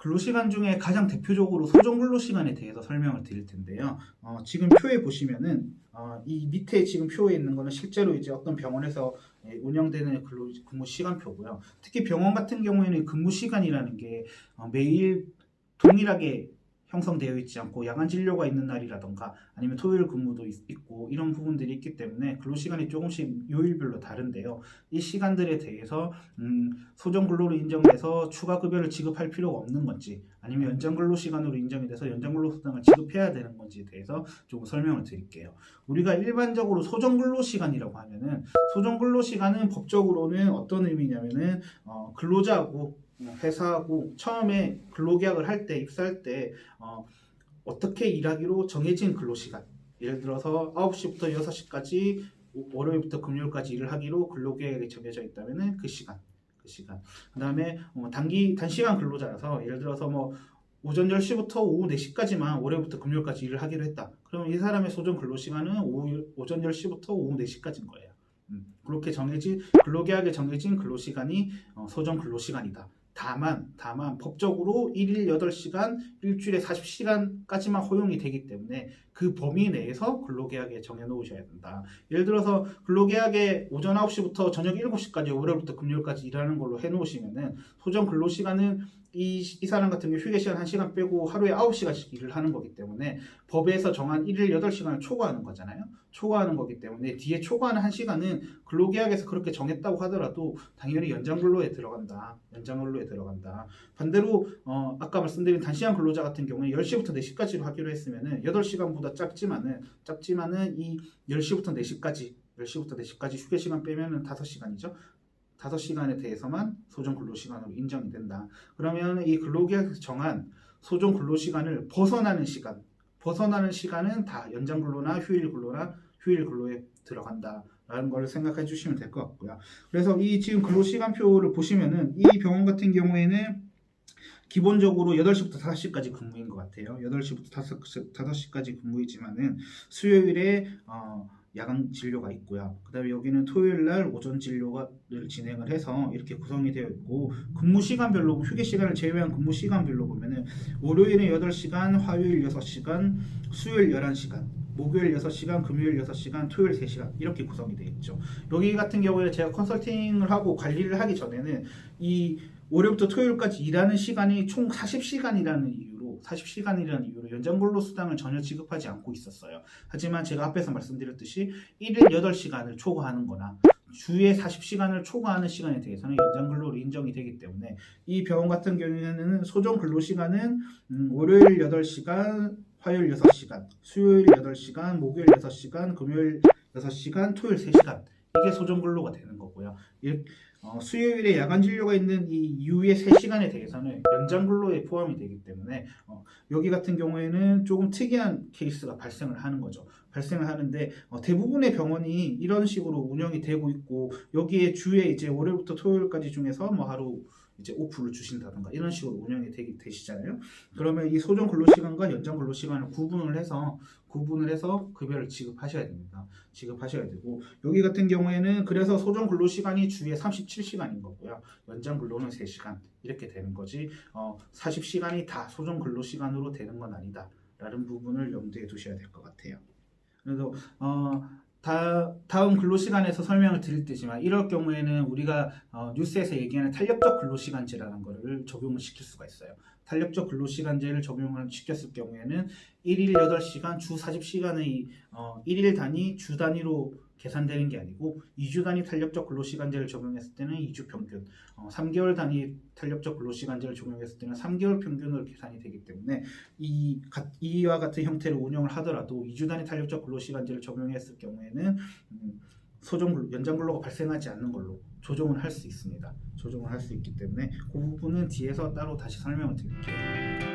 근로시간 중에 가장 대표적으로 소정 근로시간에 대해서 설명을 드릴 텐데요. 지금 표에 보시면은 이 밑에 지금 표에 있는 거는 실제로 이제 어떤 병원에서 운영되는 근무 시간표고요. 특히 병원 같은 경우에는 근무 시간이라는 게 매일 동일하게 형성되어 있지 않고 야간 진료가 있는 날이라던가 아니면 토요일 근무도 있고 이런 부분들이 있기 때문에 근로시간이 조금씩 요일별로 다른데요. 이 시간들에 대해서 소정 근로로 인정돼서 추가 급여를 지급할 필요가 없는 건지 아니면 연장 근로시간으로 인정이 돼서 연장 근로수당을 지급해야 되는 건지에 대해서 조금 설명을 드릴게요. 우리가 일반적으로 소정 근로시간이라고 하면은 소정 근로시간은 법적으로는 어떤 의미냐면은 근로자하고 회사하고 처음에 근로계약을 할 때 입사할 때 어떻게 일하기로 정해진 근로시간, 예를 들어서 9시부터 6시까지 월요일부터 금요일까지 일을 하기로 근로계약에 정해져 있다면 그 시간 그 다음에 단시간 근로자라서 예를 들어서 오전 10시부터 오후 4시까지만 월요일부터 금요일까지 일을 하기로 했다. 그러면 이 사람의 소정 근로시간은 오전 10시부터 오후 4시까지인 거예요. 그렇게 근로계약에 정해진 근로시간이 소정 근로시간이다. 다만 법적으로 1일 8시간, 일주일에 40시간까지만 허용이 되기 때문에 그 범위 내에서 근로계약에 정해놓으셔야 된다. 예를 들어서 근로계약에 오전 9시부터 저녁 7시까지 월요일부터 금요일까지 일하는 걸로 해놓으시면은 소정 근로시간은 이 사람 같은 경우 휴게시간 1시간 빼고 하루에 9시간씩 일을 하는 거기 때문에 법에서 정한 1일 8시간을 초과하는 거잖아요. 초과하는 거기 때문에 뒤에 초과하는 1시간은 근로계약에서 그렇게 정했다고 하더라도 당연히 연장근로에 들어간다. 반대로 아까 말씀드린 단시간 근로자 같은 경우에 10시부터 4시까지로 하기로 했으면은 8시간보다 작지만은 이 10시부터 4시까지 휴게시간 빼면은 5시간이죠. 5시간에 대해서만 소정 근로시간으로 인정이 된다. 그러면 이 근로계약에서 정한 소정 근로시간을 벗어나는 시간은 다 연장 근로나 휴일 근로에 들어간다라는 걸 생각해 주시면 될 것 같고요. 그래서 이 지금 근로시간표를 보시면은 이 병원 같은 경우에는 기본적으로 8시부터 5시까지 근무인 것 같아요. 8시부터 5시까지 근무이지만은 수요일에 야간 진료가 있고요. 그 다음에 여기는 토요일 날 오전 진료를 진행을 해서 이렇게 구성이 되어 있고, 근무 시간별로 휴게 시간을 제외한 근무 시간별로 보면은 월요일은 8시간, 화요일 6시간, 수요일 11시간, 목요일 6시간, 금요일 6시간, 토요일 3시간 이렇게 구성이 되어 있죠. 여기 같은 경우에 제가 컨설팅을 하고 관리를 하기 전에는 이 월요일부터 토요일까지 일하는 시간이 총 40시간이라는 이유로 연장근로수당을 전혀 지급하지 않고 있었어요. 하지만 제가 앞에서 말씀드렸듯이 1일 8시간을 초과하는 거나 주에 40시간을 초과하는 시간에 대해서는 연장근로로 인정이 되기 때문에 이 병원 같은 경우에는 소정 근로시간은 월요일 8시간, 화요일 6시간, 수요일 8시간, 목요일 6시간, 금요일 6시간, 토요일 3시간 이게 소정 근로가 되는 거고요. 수요일에 야간 진료가 있는 이 이후의 3시간에 대해서는 연장 근로에 포함이 되기 때문에 여기 같은 경우에는 조금 특이한 케이스가 발생을 하는 거죠. 발생을 하는데 대부분의 병원이 이런 식으로 운영이 되고 있고, 여기에 주에 이제 월요일부터 토요일까지 중에서 하루 이제 오프를 주신다던가 이런 식으로 운영이 되시잖아요. 그러면 이 소정 근로시간과 연장 근로시간을 구분을 해서 급여를 지급하셔야 됩니다. 지급하셔야 되고, 여기 같은 경우에는 그래서 소정 근로시간이 주에 37시간인 거고요. 연장 근로는 3시간 이렇게 되는 거지 40시간이 다 소정 근로시간으로 되는 건 아니다 라는 부분을 염두에 두셔야 될 것 같아요. 그래서 다음 근로시간에서 설명을 드릴 테지만 이럴 경우에는 우리가 뉴스에서 얘기하는 탄력적 근로시간제라는 거를 적용을 시킬 수가 있어요. 탄력적 근로시간제를 적용을 시켰을 경우에는 1일 8시간, 주 40시간의 1일 단위, 주 단위로 계산되는 게 아니고 2주 단위 탄력적 근로시간제를 적용했을 때는 2주 평균, 3개월 단위 탄력적 근로시간제를 적용했을 때는 3개월 평균으로 계산이 되기 때문에 이와 같은 형태로 운영을 하더라도 2주 단위 탄력적 근로시간제를 적용했을 경우에는 연장 근로가 발생하지 않는 걸로 조정을 할 수 있습니다. 조정을 할 수 있기 때문에 그 부분은 뒤에서 따로 다시 설명을 드릴게요.